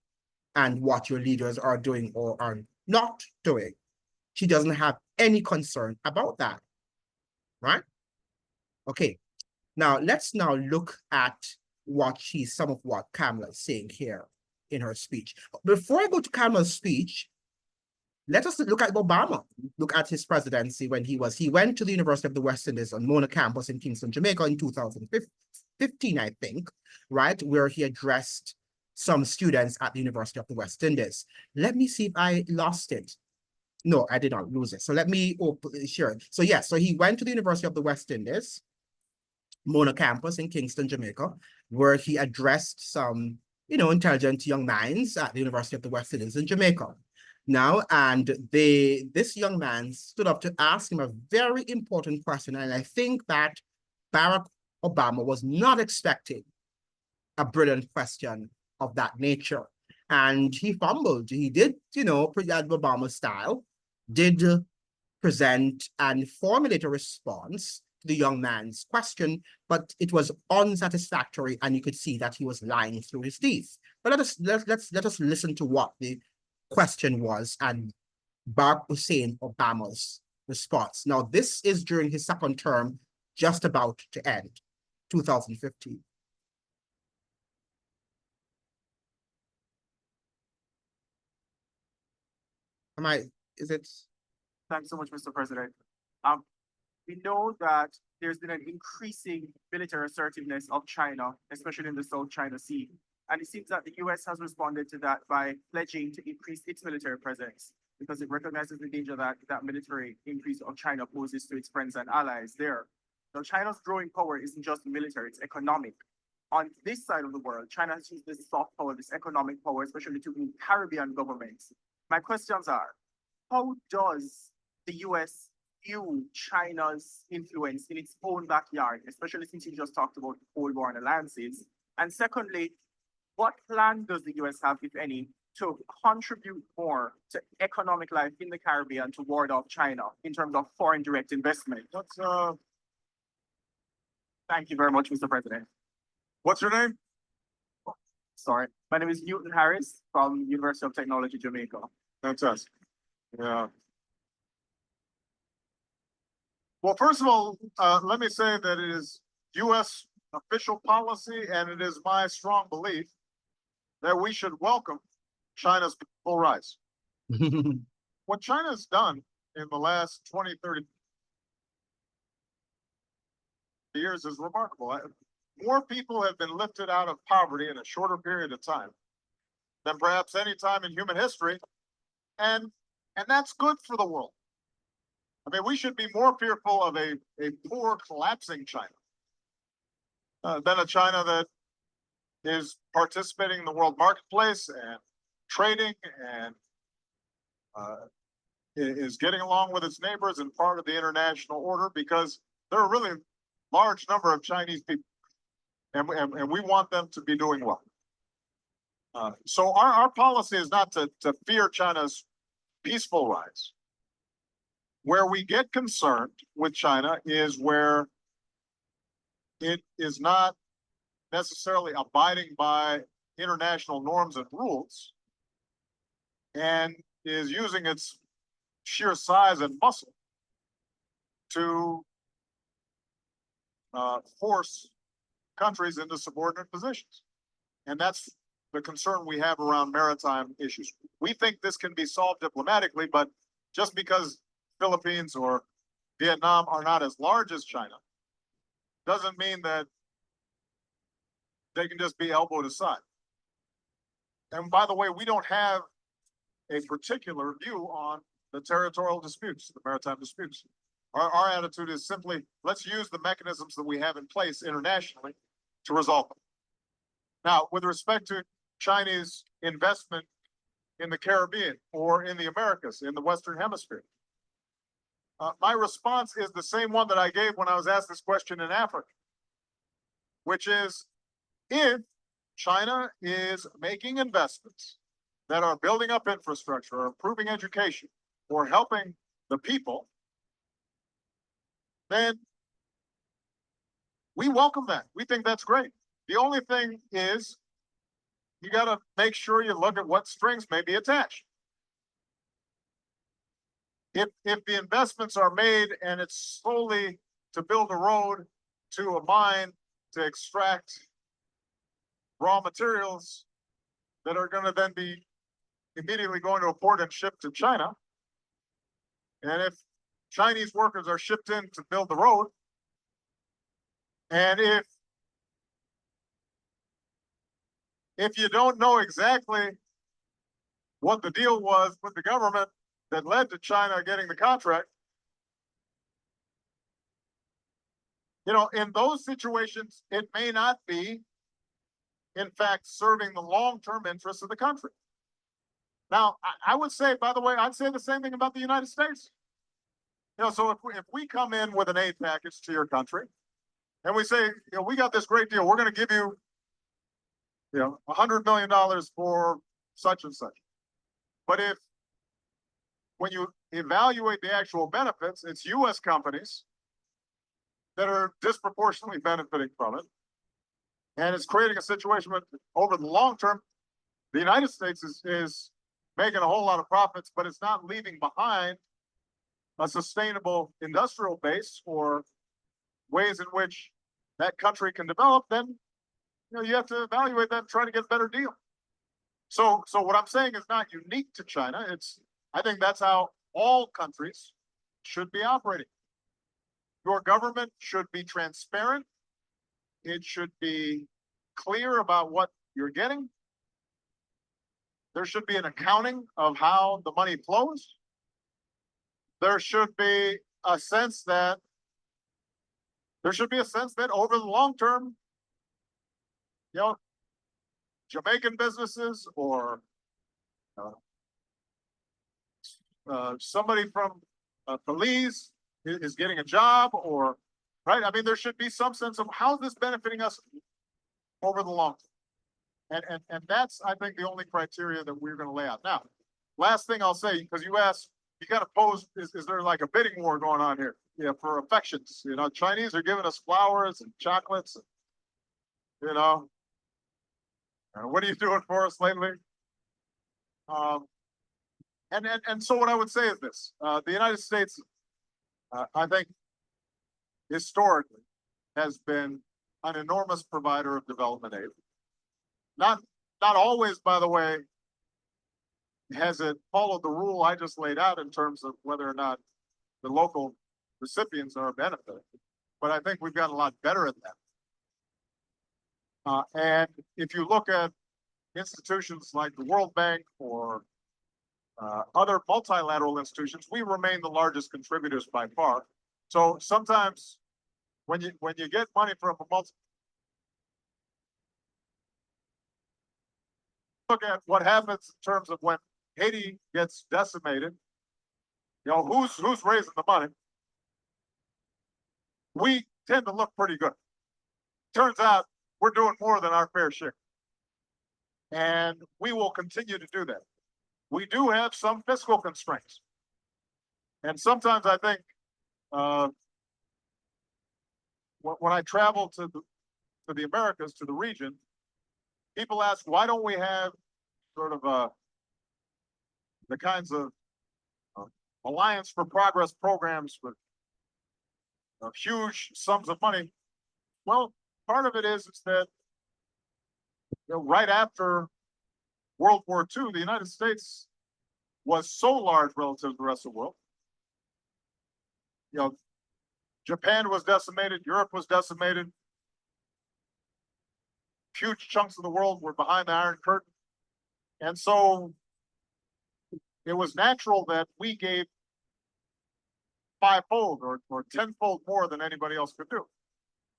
and what your leaders are doing or are not doing. She doesn't have any concern about that, right? Okay, now let's now look at some of what Kamala is saying here in her speech. Before I go to Kamala's speech, let us look at Obama. Look at his presidency when he went to the University of the West Indies on Mona campus in Kingston, Jamaica in 2015, I think, right, where he addressed some students at the University of the West Indies. Let me see if I lost it. No, I did not lose it. So let me share it. So yes, so he went to the University of the West Indies, Mona campus in Kingston, Jamaica, where he addressed some, intelligent young minds at the University of the West Indies in Jamaica. Now, and this young man stood up to ask him a very important question, and I think that Barack Obama was not expecting a brilliant question of that nature. And he fumbled. He did, President Obama style, did present and formulate a response to the young man's question, but it was unsatisfactory, and you could see that he was lying through his teeth. But let us listen to what the question was and Barack Hussein Obama's response. Now, this is during his second term, just about to end, 2015. Is it? Thanks so much, Mr. President. We know that there's been an increasing military assertiveness of China, especially in the South China Sea. And it seems that the US has responded to that by pledging to increase its military presence because it recognizes the danger that that military increase of China poses to its friends and allies there. Now, China's growing power isn't just military, it's economic. On this side of the world, China has used this soft power, this economic power, especially to Caribbean governments. My questions are, how does the US view China's influence in its own backyard, especially since you just talked about Cold War and alliances? And secondly, what plan does the US have, if any, to contribute more to economic life in the Caribbean to ward off China in terms of foreign direct investment? Thank you very much, Mr. President. What's your name? Sorry, my name is Newton Harris from University of Technology, Jamaica. That's us. Yeah. Well, first of all, let me say that it is U.S. official policy, and it is my strong belief that we should welcome China's full rise. What China's done in the last 20, 30 years is remarkable. More people have been lifted out of poverty in a shorter period of time than perhaps any time in human history. And that's good for the world. I mean, we should be more fearful of a poor, collapsing China than a China that is participating in the world marketplace and trading and is getting along with its neighbors and part of the international order, because there are a really large number of Chinese people, and we want them to be doing well. So our policy is not to fear China's peaceful rise. Where we get concerned with China is where it is not necessarily abiding by international norms and rules and is using its sheer size and muscle to force countries into subordinate positions. And that's the concern we have around maritime issues. We think this can be solved diplomatically, but just because Philippines or Vietnam are not as large as China doesn't mean that they can just be elbowed aside. And by the way, we don't have a particular view on the territorial disputes, the maritime disputes. Our attitude is simply, let's use the mechanisms that we have in place internationally to resolve them. Now, with respect to Chinese investment in the Caribbean or in the Americas, in the Western Hemisphere, my response is the same one that I gave when I was asked this question in Africa, which is, if China is making investments that are building up infrastructure or improving education or helping the people, then we welcome that. We think that's great. The only thing is, you got to make sure you look at what strings may be attached. If the investments are made and it's solely to build a road to a mine to extract raw materials that are going to then be immediately going to a port and shipped to China, and if Chinese workers are shipped in to build the road, and if you don't know exactly what the deal was with the government that led to China getting the contract, you know, in those situations, it may not be, in fact, serving the long-term interests of the country. Now, I would say, by the way, I'd say the same thing about the United States. You know, so if we come in with an aid package to your country, and we say, you know, we got this great deal, we're going to give you, you know, $100 million for such and such. But if, when you evaluate the actual benefits, it's U.S. companies that are disproportionately benefiting from it, and it's creating a situation where, over the long term, the United States is making a whole lot of profits, but it's not leaving behind a sustainable industrial base or ways in which that country can develop. Then, you know, you have to evaluate that and try to get a better deal. So what I'm saying is not unique to China. I think that's how all countries should be operating. Your government should be transparent. It should be clear about what you're getting. There should be an accounting of how the money flows. There should be a sense that over the long term, you know, Jamaican businesses or somebody from Belize is getting a job, or, right? I mean, there should be some sense of how is this benefiting us over the long term. And that's, I think, the only criteria that we're going to lay out. Now, last thing I'll say, because you asked, you got to pose, is there like a bidding war going on here? Yeah, for affections. You know, Chinese are giving us flowers and chocolates. And, you know, what are you doing for us lately? And so what I would say is this: the United States, I think, historically, has been an enormous provider of development aid. Not always, by the way, has it followed the rule I just laid out in terms of whether or not the local recipients are benefiting. But I think we've gotten a lot better at that. And if you look at institutions like the World Bank or other multilateral institutions, we remain the largest contributors by far. So sometimes when you get money from a look at what happens in terms of when Haiti gets decimated, you know, who's raising the money? We tend to look pretty good. Turns out we're doing more than our fair share. And we will continue to do that. We do have some fiscal constraints. And sometimes I think uh, when I travel to the Americas, to the region, people ask, why don't we have sort of the kinds of Alliance for Progress programs with huge sums of money? Well, part of it is that right after World War II, the United States was so large relative to the rest of the world. Japan was decimated, Europe was decimated. Huge chunks of the world were behind the Iron Curtain. And so it was natural that we gave fivefold or tenfold more than anybody else could do.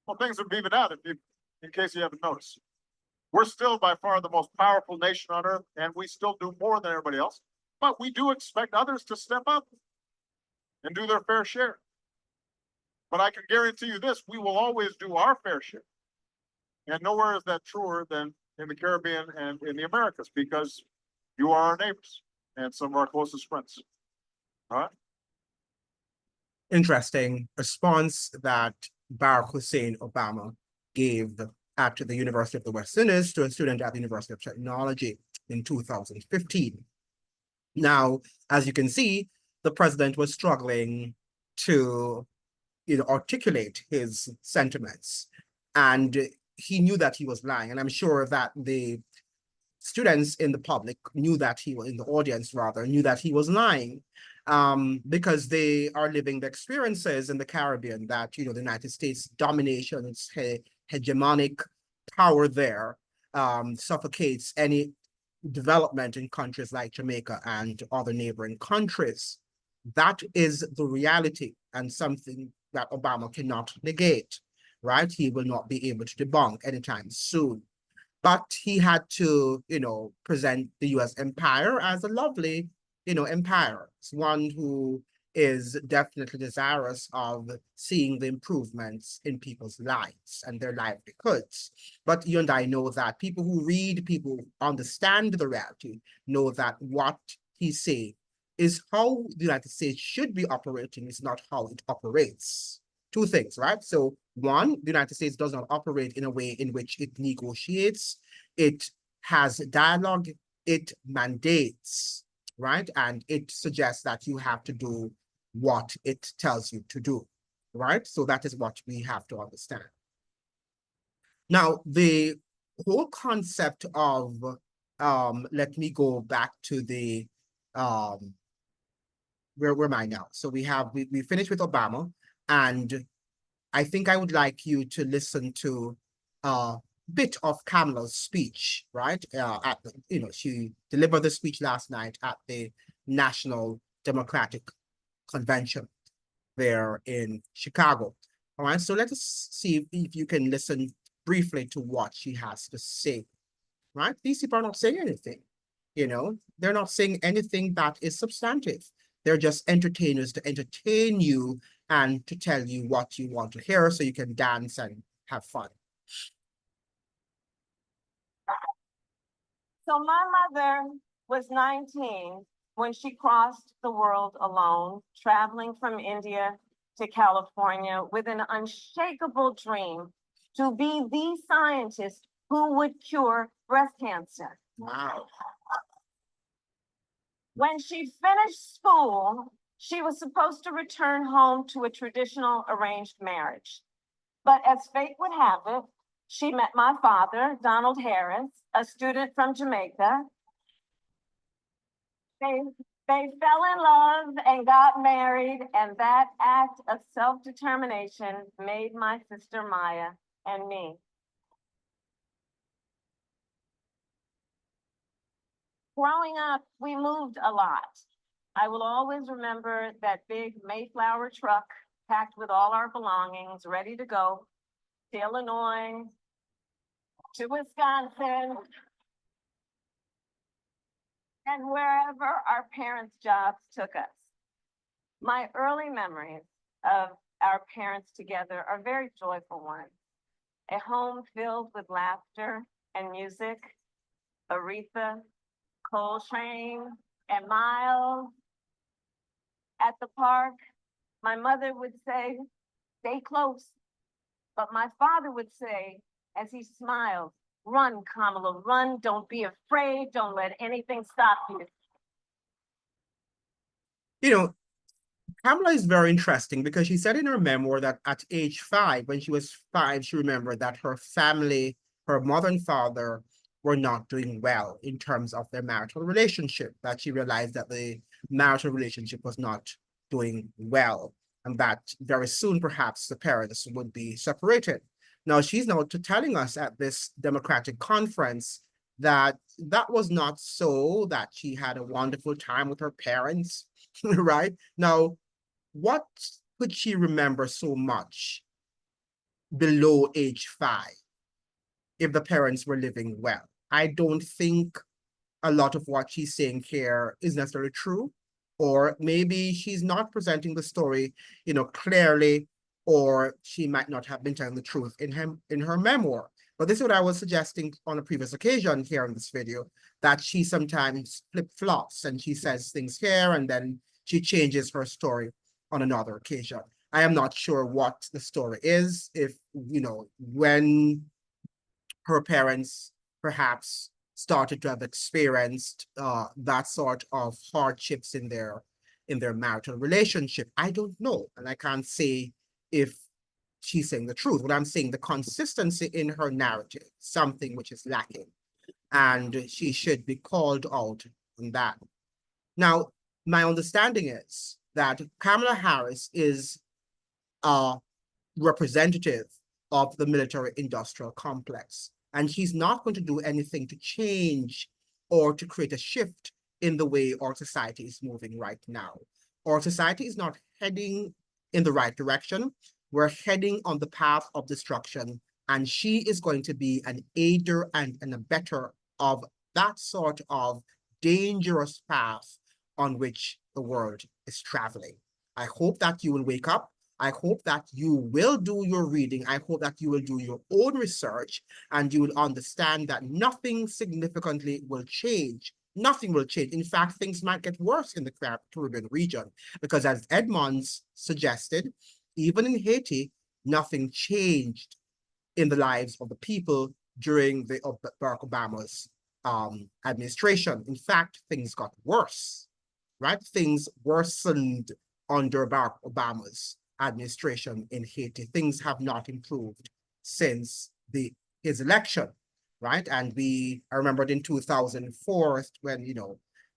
Well, things have evened out in case you haven't noticed. We're still by far the most powerful nation on earth, and we still do more than everybody else. But we do expect others to step up and do their fair share. But I can guarantee you this, we will always do our fair share. And nowhere is that truer than in the Caribbean and in the Americas, because you are our neighbors and some of our closest friends. All right. Interesting response that Barack Hussein Obama gave at the University of the West Indies to a student at the University of Technology in 2015. Now, as you can see, the president was struggling to articulate his sentiments, and he knew that he was lying. And I'm sure that the students in the public knew that he was in the audience, rather, knew that he was lying, because they are living the experiences in the Caribbean that, the United States domination, its hegemonic power there suffocates any development in countries like Jamaica and other neighboring countries. That is the reality, and something that Obama cannot negate, right? He will not be able to debunk anytime soon. But he had to, present the US empire as a lovely, empire. It's one who is definitely desirous of seeing the improvements in people's lives and their livelihoods. But you and I know that people who read, people who understand the reality, know that what he's saying is how the United States should be operating, is not how it operates. Two things, right? So one, the United States does not operate in a way in which it negotiates, it has dialogue, it mandates, right? And it suggests that you have to do what it tells you to do, right? So that is what we have to understand. Now, the whole concept of, let me go back to the, where am I now? So we finished with Obama, and I think I would like you to listen to a bit of Kamala's speech, right? She delivered the speech last night at the National Democratic Convention there in Chicago. All right, so let us see if you can listen briefly to what she has to say, right? These people are not saying anything, they're not saying anything that is substantive. They're just entertainers to entertain you and to tell you what you want to hear so you can dance and have fun. So my mother was 19 when she crossed the world alone, traveling from India to California with an unshakable dream to be the scientist who would cure breast cancer. Wow. When she finished school, she was supposed to return home to a traditional arranged marriage. But as fate would have it, she met my father, Donald Harris, a student from Jamaica. They fell in love and got married, and that act of self-determination made my sister Maya and me. Growing up, we moved a lot. I will always remember that big Mayflower truck packed with all our belongings, ready to go to Illinois, to Wisconsin, and wherever our parents' jobs took us. My early memories of our parents together are very joyful ones. A home filled with laughter and music, Aretha, Coltrane, and Miles, At the park, my mother would say, stay close. But my father would say, as he smiled, run, Kamala, run. Don't be afraid. Don't let anything stop you. You know, Kamala is very interesting because she said in her memoir that at age 5, when she was 5, she remembered that her family, her mother and father, were not doing well in terms of their marital relationship, that she realized that the marital relationship was not doing well, and that very soon perhaps the parents would be separated. Now, she's now telling us at this Democratic conference that that was not so, that she had a wonderful time with her parents, right? Now, what could she remember so much below age 5 if the parents were living well? I don't think a lot of what she's saying here is necessarily true, or maybe she's not presenting the story, clearly, or she might not have been telling the truth in her memoir. But this is what I was suggesting on a previous occasion here in this video, that she sometimes flip-flops and she says things here and then she changes her story on another occasion. I am not sure what the story is, if, when her parents perhaps started to have experienced that sort of hardships in their marital relationship. I don't know, and I can't say if she's saying the truth. What I'm saying, the consistency in her narrative, something which is lacking, and she should be called out on that. Now, my understanding is that Kamala Harris is a representative of the military-industrial complex, and she's not going to do anything to change or to create a shift in the way our society is moving right now. Our society is not heading in the right direction. We're heading on the path of destruction, and she is going to be an aider and an abettor of that sort of dangerous path on which the world is traveling. I hope that you will wake up. I hope that you will do your reading. I hope that you will do your own research and you will understand that nothing significantly will change. Nothing will change. In fact, things might get worse in the Caribbean region because, as Edmonds suggested, even in Haiti, nothing changed in the lives of the people during the Barack Obama's administration. In fact, things got worse, right? Things worsened under Barack Obama's administration in Haiti. Things have not improved since his election, right? And I remembered in 2004 when,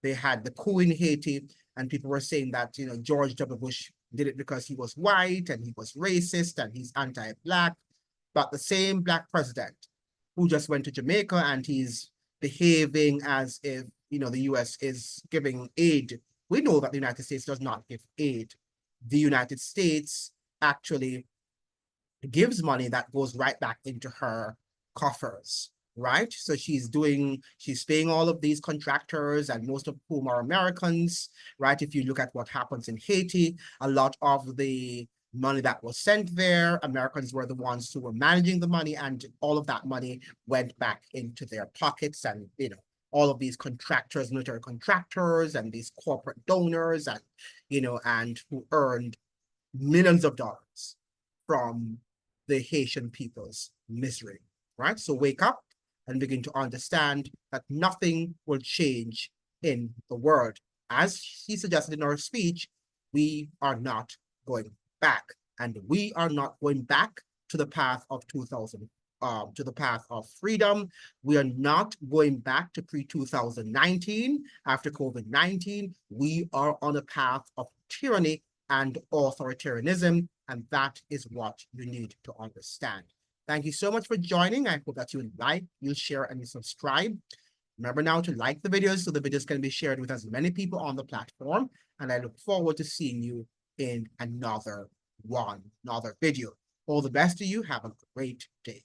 they had the coup in Haiti and people were saying that, George W. Bush did it because he was white and he was racist and he's anti-Black. But the same Black president who just went to Jamaica and he's behaving as if, the US is giving aid. We know that the United States does not give aid. The United States actually gives money that goes right back into her coffers, right? So she's paying all of these contractors, and most of whom are Americans, right? If you look at what happens in Haiti, a lot of the money that was sent there, Americans were the ones who were managing the money, and all of that money went back into their pockets. And, all of these contractors, military contractors, and these corporate donors, and, and who earned millions of dollars from the Haitian people's misery, right? So wake up and begin to understand that nothing will change in the world. As he suggested in our speech, we are not going back, and we are not going back to the path of 2000, to the path of freedom. We are not going back to pre-2019 after COVID-19. We are on a path of tyranny and authoritarianism, and that is what you need to understand. Thank you so much for joining. I hope that you like, you'll share, and you subscribe. Remember now to like the videos so the videos can be shared with as many people on the platform, and I look forward to seeing you in another video. All the best to you. Have a great day.